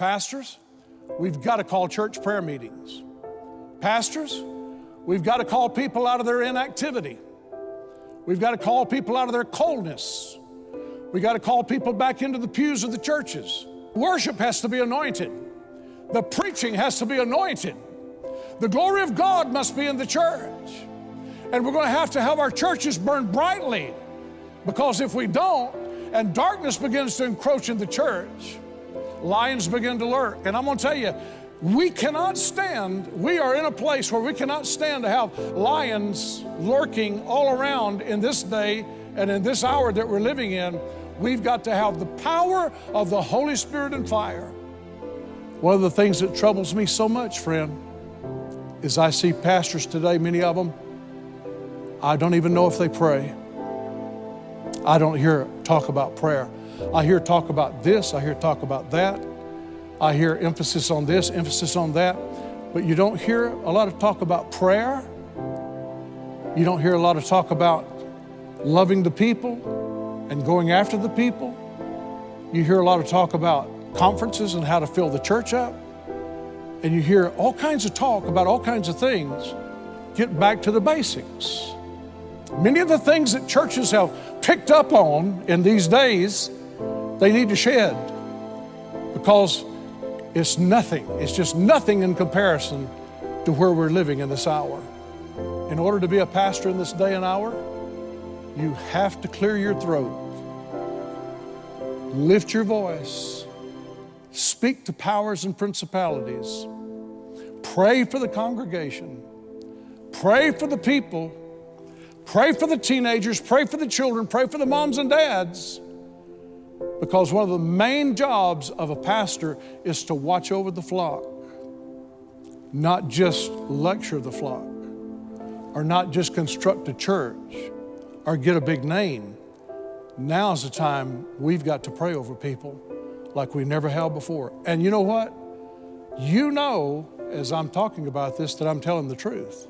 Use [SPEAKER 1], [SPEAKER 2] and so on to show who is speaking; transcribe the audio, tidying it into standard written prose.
[SPEAKER 1] Pastors, we've got to call church prayer meetings. Pastors, we've got to call people out of their inactivity. We've got to call people out of their coldness. We've got to call people back into the pews of the churches. Worship has to be anointed. The preaching has to be anointed. The glory of God must be in the church. And we're going to have our churches burn brightly, because if we don't, and darkness begins to encroach in the church, lions begin to lurk. And I'm going to tell you, we cannot stand, we are in a place where we cannot stand to have lions lurking all around in this day and in this hour that we're living in. We've got to have the power of the Holy Spirit and fire. One of the things that troubles me so much, friend, is I see pastors today, many of them, I don't even know if they pray. I don't hear talk about prayer. I hear talk about this, I hear talk about that. I hear emphasis on this, emphasis on that. But you don't hear a lot of talk about prayer. You don't hear a lot of talk about loving the people and going after the people. You hear a lot of talk about conferences and how to fill the church up. And you hear all kinds of talk about all kinds of things. Get back to the basics. Many of the things that churches have picked up on in these days, they need to shed, because it's nothing. It's just nothing in comparison to where we're living in this hour. In order to be a pastor in this day and hour, you have to clear your throat, lift your voice, speak to powers and principalities, pray for the congregation, pray for the people, pray for the teenagers, pray for the children, pray for the moms and dads. Because one of the main jobs of a pastor is to watch over the flock, not just lecture the flock, or not just construct a church, or get a big name. Now's the time we've got to pray over people like we never have before. And you know what? You know, as I'm talking about this, that I'm telling the truth.